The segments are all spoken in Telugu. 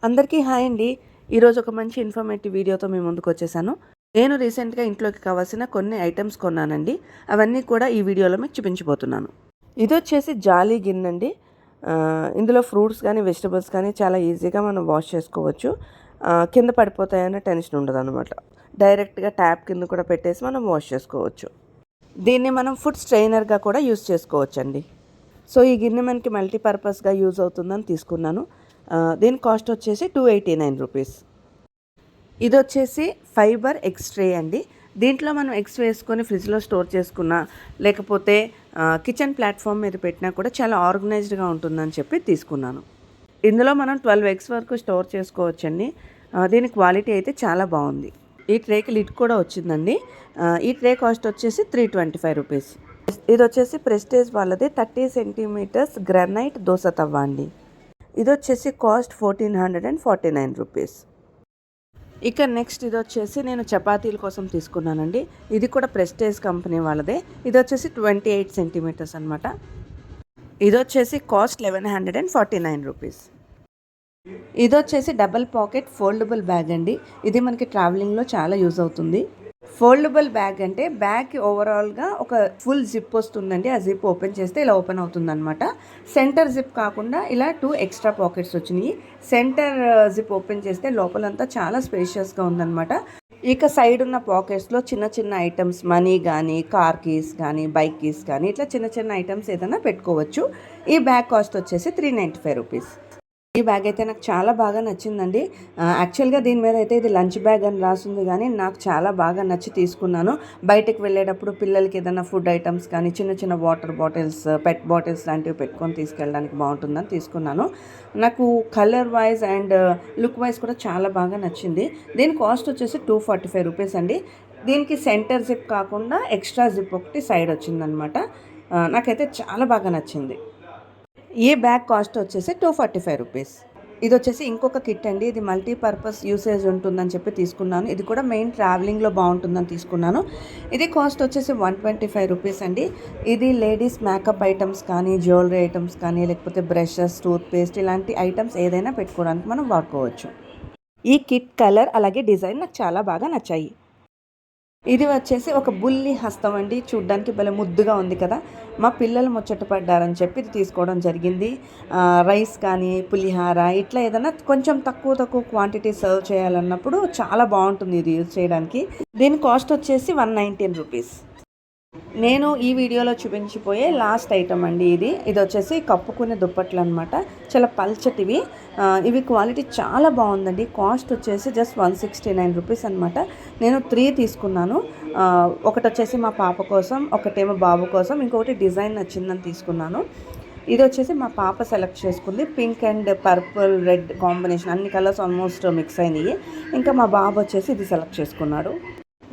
అందరికీ హాయ్ అండి. ఈరోజు ఒక మంచి ఇన్ఫర్మేటివ్ వీడియోతో మీ ముందుకు వచ్చేసాను. నేను రీసెంట్గా ఇంట్లోకి కావాల్సిన కొన్ని ఐటమ్స్ కొన్నానండి. అవన్నీ కూడా ఈ వీడియోలో మీకు చూపించబోతున్నాను. ఇది వచ్చేసి జాలీ గిన్నె అండి. ఇందులో ఫ్రూట్స్ కానీ వెజిటబుల్స్ కానీ చాలా ఈజీగా మనం వాష్ చేసుకోవచ్చు. కింద పడిపోతాయన్న టెన్షన్ ఉండదు అనమాట. డైరెక్ట్గా ట్యాప్ కింద కూడా పెట్టేసి మనం వాష్ చేసుకోవచ్చు. దీన్ని మనం ఫుడ్ స్ట్రెయినర్గా కూడా యూస్ చేసుకోవచ్చండి. సో ఈ గిన్నె మనకి మల్టీపర్పస్గా యూజ్ అవుతుందని తీసుకున్నాను. దీని కాస్ట్ వచ్చేసి 289 రూపీస్. ఇది వచ్చేసి ఫైబర్ ఎగ్స్ ట్రే అండి. దీంట్లో మనం ఎగ్స్ వేసుకొని ఫ్రిడ్జ్లో స్టోర్ చేసుకున్నా లేకపోతే కిచెన్ ప్లాట్ఫామ్ మీద పెట్టినా కూడా చాలా ఆర్గనైజ్డ్గా ఉంటుందని చెప్పి తీసుకున్నాను. ఇందులో మనం 12 ఎగ్స్ వరకు స్టోర్ చేసుకోవచ్చండి. దీని క్వాలిటీ అయితే చాలా బాగుంది. ఈ ట్రేకి లిడ్ కూడా వచ్చిందండి. ఈ ట్రే కాస్ట్ వచ్చేసి 325 రూపీస్. ఇది వచ్చేసి ప్రెస్టేజ్ వాళ్ళది 30 సెంటీమీటర్స్ గ్రానైట్ దోశ తవ్వ అండి. ఇది వచ్చేసి కాస్ట్ 1449 రూపీస్. ఇక నెక్స్ట్ ఇది వచ్చేసి నేను చపాతీల కోసం తీసుకున్నానండి. ఇది కూడా ప్రెస్టేజ్ కంపెనీ వాళ్ళదే. ఇది వచ్చేసి 28 సెంటీమీటర్స్ అనమాట. ఇది వచ్చేసి కాస్ట్ 1149 రూపీస్. ఇది వచ్చేసి డబల్ పాకెట్ ఫోల్డబుల్ బ్యాగ్ అండి. ఇది మనకి ట్రావెలింగ్లో చాలా యూజ్ అవుతుంది. ఫోల్డబుల్ బ్యాగ్ అంటే బ్యాగ్ ఓవరాల్గా ఒక ఫుల్ జిప్ వస్తుందండి. ఆ జిప్ ఓపెన్ చేస్తే ఇలా ఓపెన్ అవుతుందన్నమాట. సెంటర్ జిప్ కాకుండా ఇలా 2 ఎక్స్ట్రా పాకెట్స్ వచ్చినాయి. సెంటర్ జిప్ ఓపెన్ చేస్తే లోపలంతా చాలా స్పేషియస్గా ఉందన్నమాట. ఇక సైడ్ ఉన్న పాకెట్స్లో చిన్న చిన్న ఐటమ్స్ మనీ కానీ కార్ కీస్ కానీ బైక్ కీస్ కానీ ఇట్లా చిన్న చిన్న ఐటమ్స్ ఏదైనా పెట్టుకోవచ్చు. ఈ బ్యాగ్ కాస్ట్ వచ్చేసి 395 రూపీస్. ఈ బ్యాగ్ అయితే నాకు చాలా బాగా నచ్చిందండి. యాక్చువల్గా దీని మీద అయితే ఇది లంచ్ బ్యాగ్ అని రాసింది, కానీ నాకు చాలా బాగా నచ్చి తీసుకున్నాను. బయటకు వెళ్ళేటప్పుడు పిల్లలకి ఏదైనా ఫుడ్ ఐటమ్స్ కానీ చిన్న చిన్న వాటర్ బాటిల్స్ పెట్ బాటిల్స్ లాంటివి పెట్టుకొని తీసుకెళ్ళడానికి బాగుంటుందని తీసుకున్నాను. నాకు colour wise and look wise కూడా చాలా బాగా నచ్చింది. దీని కాస్ట్ వచ్చేసి 245 రూపీస్ అండి. దీనికి సెంటర్ జిప్ కాకుండా ఎక్స్ట్రా జిప్ ఒకటి సైడ్ వచ్చిందనమాట. నాకైతే చాలా బాగా నచ్చింది. ఈ బ్యాగ్ కాస్ట్ వచ్చేసి 245 రూపీస్. ఇది వచ్చేసి ఇంకొక కిట్ అండి. ఇది మల్టీపర్పస్ యూసేజ్ ఉంటుందని చెప్పి తీసుకున్నాను. ఇది కూడా మెయిన్ ట్రావెలింగ్లో బాగుంటుందని తీసుకున్నాను. ఇది కాస్ట్ వచ్చేసి 125 రూపీస్ అండి. ఇది లేడీస్ మేకప్ ఐటమ్స్ కానీ జ్యువెలరీ ఐటమ్స్ కానీ లేకపోతే బ్రషెస్ టూత్పేస్ట్ ఇలాంటి ఐటమ్స్ ఏదైనా పెట్టుకోవడానికి మనం వాడుకోవచ్చు. ఈ కిట్ కలర్ అలాగే డిజైన్ నాకు చాలా బాగా నచ్చాయి. ఇది వచ్చేసి ఒక బుల్లి హస్తం అండి. చూడ్డానికి భలే ముద్దుగా ఉంది కదా. మా పిల్లలు ముచ్చట పడ్డారని చెప్పి ఇది తీసుకోవడం జరిగింది. రైస్ కానీ పులిహార ఇట్లా ఏదైనా కొంచెం తక్కువ క్వాంటిటీ సర్వ్ చేయాలన్నప్పుడు చాలా బాగుంటుంది ఇది యూజ్ చేయడానికి. దీని కాస్ట్ వచ్చేసి 119 రూపీస్. నేను ఈ వీడియోలో చూపించిపోయే లాస్ట్ ఐటమ్ అండి ఇది వచ్చేసి కప్పుకునే దుప్పట్లు అనమాట. చాలా పల్చటివి. ఇవి క్వాలిటీ చాలా బాగుందండి. కాస్ట్ వచ్చేసి జస్ట్ 169 రూపీస్ అనమాట. నేను 3 తీసుకున్నాను. ఒకటి వచ్చేసి మా పాప కోసం, ఒకటేమో బాబు కోసం, ఇంకొకటి డిజైన్ నచ్చిందని తీసుకున్నాను. ఇది వచ్చేసి మా పాప సెలెక్ట్ చేసుకుంది. Pink and purple red combination, అన్ని కలర్స్ ఆల్మోస్ట్ మిక్స్ అయినాయి. ఇంకా మా బాబు వచ్చేసి ఇది సెలెక్ట్ చేసుకున్నాడు.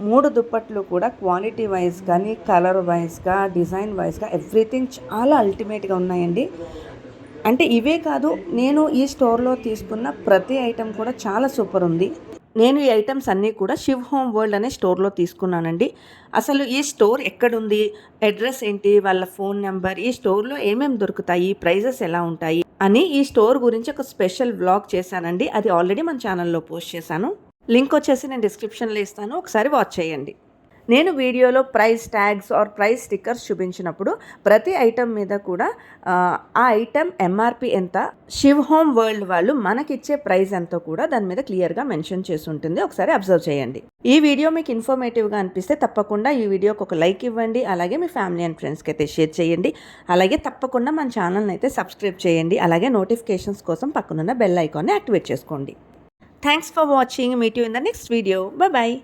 3 దుప్పట్లు కూడా క్వాలిటీ వైజ్ కానీ కలర్ వైజ్గా డిజైన్ వైజ్గా ఎవ్రీథింగ్ చాలా అల్టిమేట్గా ఉన్నాయండి. అంటే ఇవే కాదు, నేను ఈ స్టోర్లో తీసుకున్న ప్రతి ఐటెం కూడా చాలా సూపర్ ఉంది. నేను ఈ ఐటమ్స్ అన్నీ కూడా శివ్ హోమ్ వరల్డ్ అనే స్టోర్లో తీసుకున్నానండి. అసలు ఈ స్టోర్ ఎక్కడుంది, అడ్రస్ ఏంటి, వాళ్ళ ఫోన్ నెంబర్, ఈ స్టోర్లో ఏమేమి దొరుకుతాయి, ప్రైజెస్ ఎలా ఉంటాయి అని ఈ స్టోర్ గురించి ఒక స్పెషల్ వ్లాగ్ చేశానండి. అది ఆల్రెడీ మన ఛానల్లో పోస్ట్ చేశాను. లింక్ వచ్చేసి నేను డిస్క్రిప్షన్లో ఇస్తాను, ఒకసారి వాచ్ చేయండి. నేను వీడియోలో price tags or price stickers చూపించినప్పుడు ప్రతి ఐటమ్ మీద కూడా ఆ ఐటమ్ ఎంఆర్పి ఎంత, శివ్ హోమ్ వరల్డ్ వాళ్ళు మనకిచ్చే ప్రైస్ ఎంతో కూడా దాని మీద క్లియర్గా మెన్షన్ చేసి ఉంటుంది. ఒకసారి అబ్జర్వ్ చేయండి. ఈ వీడియో మీకు ఇన్ఫర్మేటివ్గా అనిపిస్తే తప్పకుండా ఈ వీడియోకి ఒక లైక్ ఇవ్వండి. అలాగే మీ ఫ్యామిలీ అండ్ ఫ్రెండ్స్కి అయితే షేర్ చేయండి. అలాగే తప్పకుండా మన ఛానల్ని అయితే సబ్స్క్రైబ్ చేయండి. అలాగే నోటిఫికేషన్స్ కోసం పక్కనున్న బెల్ ఐకాన్ని యాక్టివేట్ చేసుకోండి. Thanks for watching. Meet you in the next video. Bye bye.